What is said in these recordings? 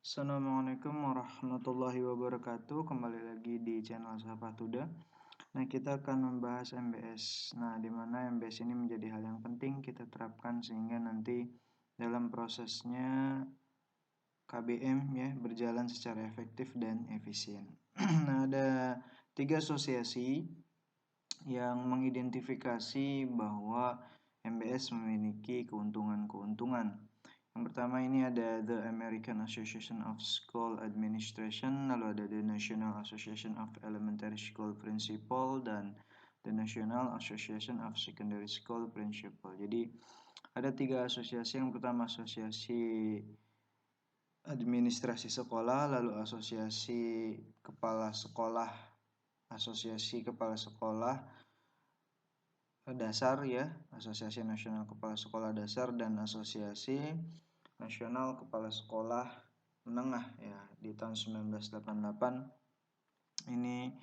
Assalamualaikum warahmatullahi wabarakatuh. Kembali lagi di channel Sapatuda. Nah, kita akan membahas MBS. Nah, di mana MBS ini menjadi hal yang penting kita terapkan sehingga nanti dalam prosesnya KBM ya berjalan secara efektif dan efisien. Nah, ada 3 asosiasi yang mengidentifikasi bahwa MBS memiliki keuntungan-keuntungan. Yang pertama ini ada The American Association of School Administration, lalu ada the National Association of Elementary School Principal, dan the National Association of Secondary School Principal. Jadi ada 3 asosiasi. Yang pertama asosiasi administrasi sekolah, lalu asosiasi kepala sekolah dasar ya, Asosiasi Nasional Kepala Sekolah Dasar, dan Asosiasi Nasional Kepala Sekolah Menengah ya di tahun 1988 ini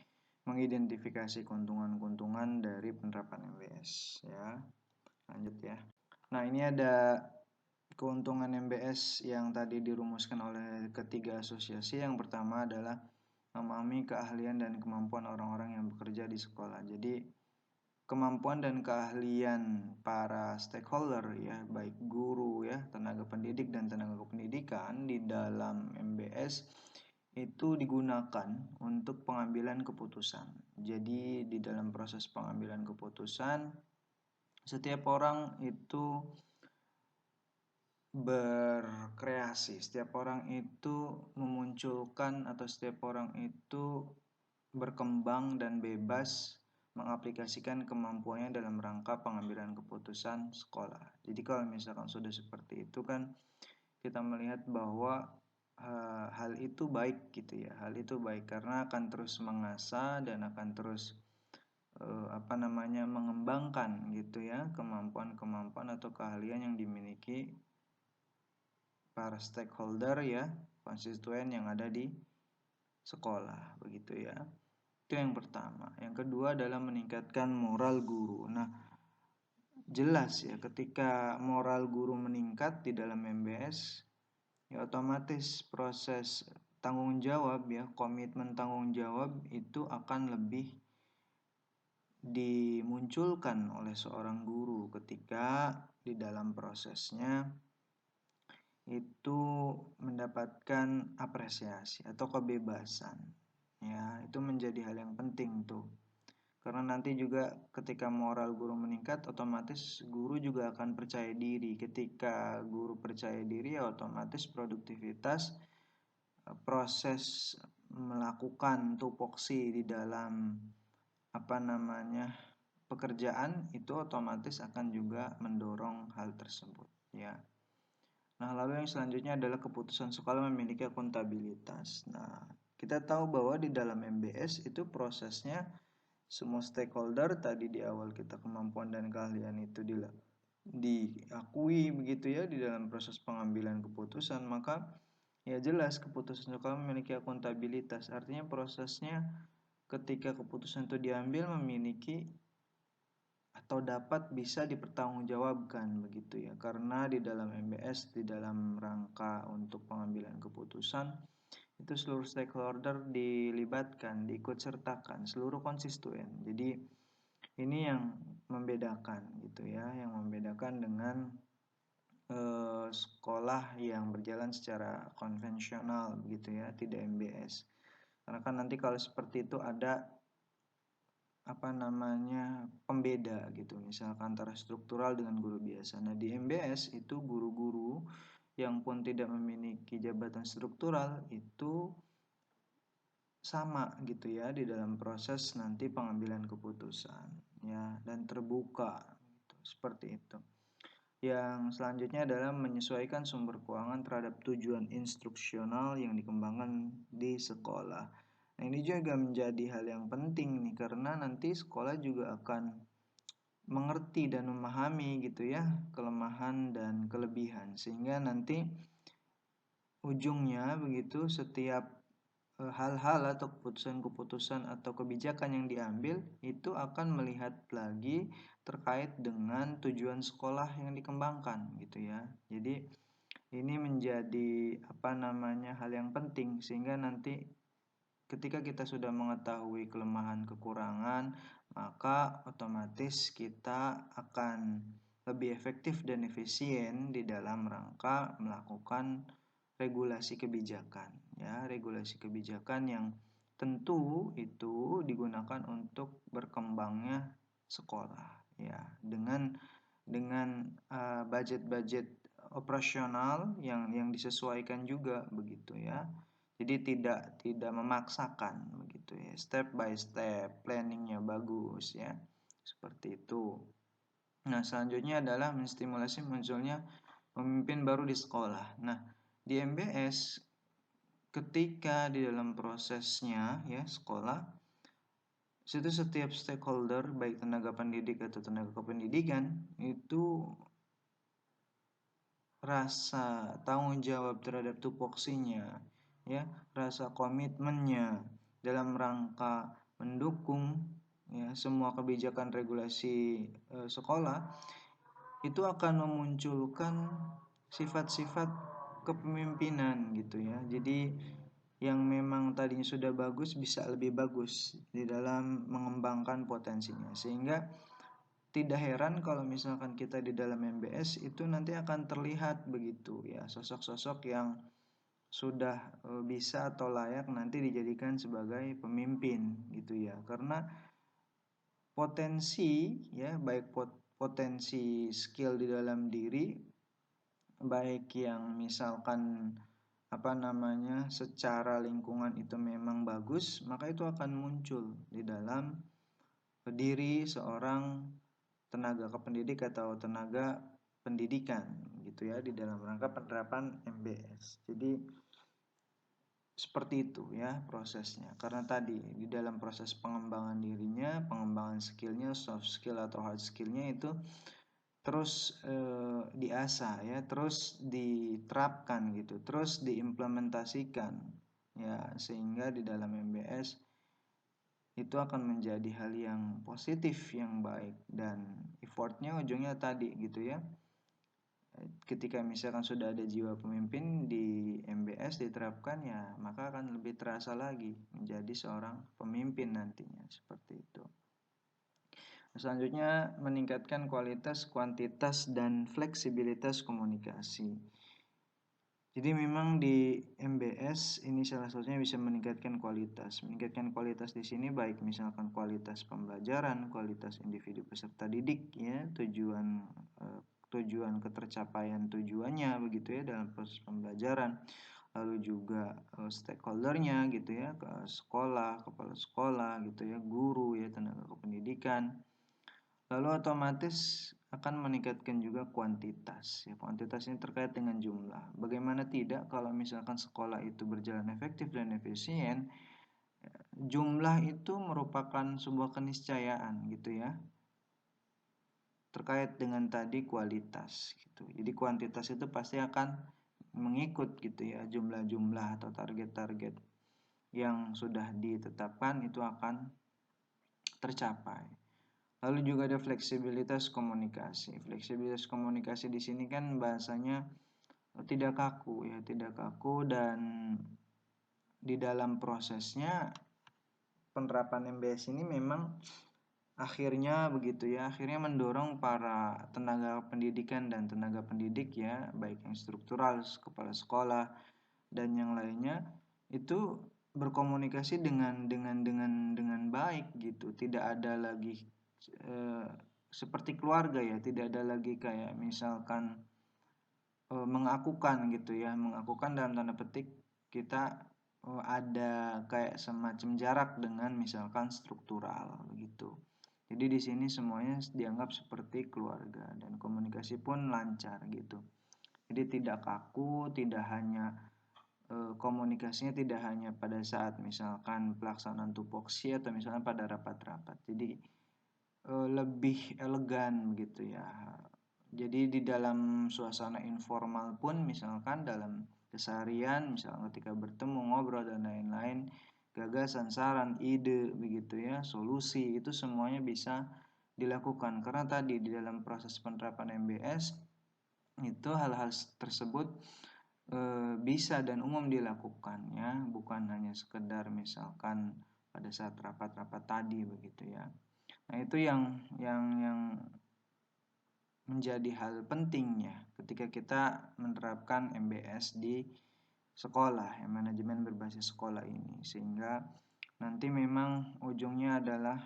mengidentifikasi keuntungan-keuntungan dari penerapan MBS ya. Lanjut ya. Nah, ini ada keuntungan MBS yang tadi dirumuskan oleh ketiga asosiasi. Yang pertama adalah memahami keahlian dan kemampuan orang-orang yang bekerja di sekolah. Jadi kemampuan dan keahlian para stakeholder ya, baik guru ya, tenaga pendidik dan tenaga kependidikan di dalam MBS itu digunakan untuk pengambilan keputusan. Jadi di dalam proses pengambilan keputusan setiap orang itu berkreasi, setiap orang itu memunculkan atau setiap orang itu berkembang dan bebas mengaplikasikan kemampuannya dalam rangka pengambilan keputusan sekolah. Jadi kalau misalkan sudah seperti itu kan kita melihat bahwa hal itu baik gitu ya. Hal itu baik karena akan terus mengasah dan akan terus mengembangkan gitu ya kemampuan-kemampuan atau keahlian yang dimiliki para stakeholder ya, konstituen yang ada di sekolah begitu ya. Itu yang pertama. Yang kedua adalah meningkatkan moral guru. Nah, jelas ya ketika moral guru meningkat di dalam MBS, ya otomatis proses tanggung jawab ya, komitmen tanggung jawab itu akan lebih dimunculkan oleh seorang guru ketika di dalam prosesnya itu mendapatkan apresiasi atau kebebasan. Ya, itu menjadi hal yang penting tuh. Karena nanti juga ketika moral guru meningkat, otomatis guru juga akan percaya diri. Ketika guru percaya diri, ya otomatis produktivitas proses melakukan tupoksi di dalam pekerjaan itu otomatis akan juga mendorong hal tersebut ya. Nah, lalu yang selanjutnya adalah keputusan sekolah memiliki akuntabilitas. Nah, kita tahu bahwa di dalam MBS itu prosesnya semua stakeholder tadi di awal kita kemampuan dan keahlian itu diakui begitu ya di dalam proses pengambilan keputusan, maka ya jelas keputusan sekolah memiliki akuntabilitas. Artinya prosesnya ketika keputusan itu diambil memiliki atau dapat bisa dipertanggungjawabkan begitu ya, karena di dalam MBS di dalam rangka untuk pengambilan keputusan itu seluruh stakeholder dilibatkan, diikut sertakan, seluruh konstituen. Jadi ini yang membedakan gitu ya, yang membedakan dengan sekolah yang berjalan secara konvensional begitu ya, tidak MBS. Karena kan nanti kalau seperti itu ada pembeda gitu, misalkan antara struktural dengan guru biasa. Nah, di MBS itu guru-guru yang pun tidak memiliki jabatan struktural itu sama gitu ya di dalam proses nanti pengambilan keputusan ya, dan terbuka gitu, seperti itu. Yang selanjutnya adalah menyesuaikan sumber keuangan terhadap tujuan instruksional yang dikembangkan di sekolah. Nah, ini juga menjadi hal yang penting nih, karena nanti sekolah juga akan mengerti dan memahami gitu ya kelemahan dan kelebihan, sehingga nanti ujungnya begitu setiap hal-hal atau keputusan-keputusan atau kebijakan yang diambil itu akan melihat lagi terkait dengan tujuan sekolah yang dikembangkan gitu ya. Jadi Ini menjadi hal yang penting, sehingga nanti ketika kita sudah mengetahui kelemahan kekurangan, maka otomatis kita akan lebih efektif dan efisien di dalam rangka melakukan regulasi kebijakan, ya, regulasi kebijakan yang tentu itu digunakan untuk berkembangnya sekolah, ya, dengan budget-budget operasional yang disesuaikan juga begitu, ya. Jadi tidak memaksakan begitu, ya, step by step, planningnya bagus, ya, seperti itu. Nah, selanjutnya adalah menstimulasi munculnya pemimpin baru di sekolah. Nah, di MBS ketika di dalam prosesnya, ya, sekolah, situ setiap stakeholder baik tenaga pendidik atau tenaga kependidikan itu rasa tanggung jawab terhadap tupoksinya, ya, rasa komitmennya dalam rangka mendukung, ya, semua kebijakan regulasi sekolah itu akan memunculkan sifat-sifat kepemimpinan gitu, ya. Jadi yang memang tadinya sudah bagus bisa lebih bagus di dalam mengembangkan potensinya, sehingga tidak heran kalau misalkan kita di dalam MBS itu nanti akan terlihat begitu, ya, sosok-sosok yang sudah bisa atau layak nanti dijadikan sebagai pemimpin gitu, ya. Karena potensi, ya, baik potensi skill di dalam diri, baik yang misalkan secara lingkungan itu memang bagus, maka itu akan muncul di dalam diri seorang tenaga kependidik atau tenaga pendidikan gitu, ya, di dalam rangka penerapan MBS. Jadi seperti itu, ya, prosesnya. Karena tadi di dalam proses pengembangan dirinya, pengembangan skillnya, soft skill atau hard skillnya itu terus diasah, ya, terus diterapkan gitu, terus diimplementasikan, ya, sehingga di dalam MBS itu akan menjadi hal yang positif, yang baik, dan effortnya ujungnya tadi gitu, ya. Ketika misalkan sudah ada jiwa pemimpin di MBS diterapkan, ya, maka akan lebih terasa lagi menjadi seorang pemimpin nantinya, seperti itu. Selanjutnya, meningkatkan kualitas, kuantitas, dan fleksibilitas komunikasi. Jadi memang di MBS ini salah satunya bisa meningkatkan kualitas. Meningkatkan kualitas di sini baik misalkan kualitas pembelajaran, kualitas individu peserta didik, ya, tujuan ketercapaian tujuannya begitu, ya, dalam proses pembelajaran. Lalu juga stakeholdernya gitu, ya, ke sekolah, kepala sekolah gitu, ya, guru, ya, tenaga kependidikan. Lalu otomatis akan meningkatkan juga kuantitas, ya. Kuantitas ini terkait dengan jumlah. Bagaimana tidak kalau misalkan sekolah itu berjalan efektif dan efisien, jumlah itu merupakan sebuah keniscayaan gitu, ya, terkait dengan tadi kualitas gitu. Jadi kuantitas itu pasti akan mengikut gitu, ya, jumlah-jumlah atau target-target yang sudah ditetapkan itu akan tercapai. Lalu juga ada fleksibilitas komunikasi. Fleksibilitas komunikasi di sini kan bahasanya tidak kaku, ya, tidak kaku, dan di dalam prosesnya penerapan MBS ini memang akhirnya begitu, ya, akhirnya mendorong para tenaga pendidikan dan tenaga pendidik, ya, baik yang struktural, kepala sekolah dan yang lainnya itu berkomunikasi dengan baik gitu. Tidak ada lagi seperti keluarga, ya, tidak ada lagi kayak misalkan mengakukan gitu, ya, mengakukan dalam tanda petik kita ada kayak semacam jarak dengan misalkan struktural gitu. Jadi di sini semuanya dianggap seperti keluarga dan komunikasi pun lancar gitu. Jadi tidak kaku, tidak hanya komunikasinya tidak hanya pada saat misalkan pelaksanaan tupoksi atau misalnya pada rapat-rapat. Jadi lebih elegan begitu, ya. Jadi di dalam suasana informal pun misalkan dalam keseharian, misalnya ketika bertemu, ngobrol dan lain-lain, gagasan, saran, ide begitu, ya, solusi itu semuanya bisa dilakukan. Karena tadi di dalam proses penerapan MBS itu hal-hal tersebut bisa dan umum dilakukan ya, bukan hanya sekedar misalkan pada saat rapat-rapat tadi begitu ya. Nah, itu yang menjadi hal penting ya ketika kita menerapkan MBS di sekolah, ya, manajemen berbasis sekolah ini, sehingga nanti memang ujungnya adalah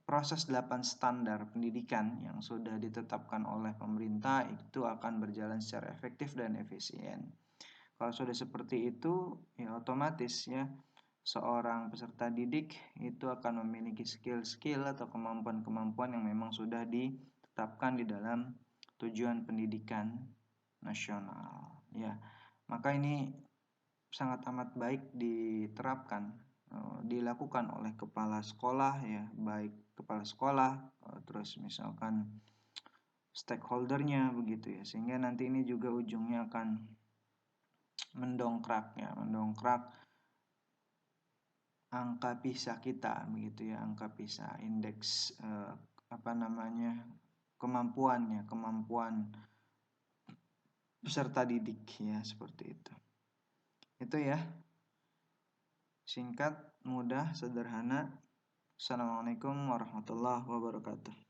proses 8 standar pendidikan yang sudah ditetapkan oleh pemerintah itu akan berjalan secara efektif dan efisien. Kalau sudah seperti itu, ya otomatis ya seorang peserta didik itu akan memiliki skill-skill atau kemampuan-kemampuan yang memang sudah ditetapkan di dalam tujuan pendidikan nasional ya. Maka ini sangat amat baik diterapkan, dilakukan oleh kepala sekolah ya, baik kepala sekolah terus misalkan stakeholdernya begitu ya, sehingga nanti ini juga ujungnya akan mendongkrak angka PISA kita begitu ya, angka PISA indeks kemampuan peserta didik ya, seperti itu ya, singkat, mudah, sederhana. Assalamualaikum warahmatullahi wabarakatuh.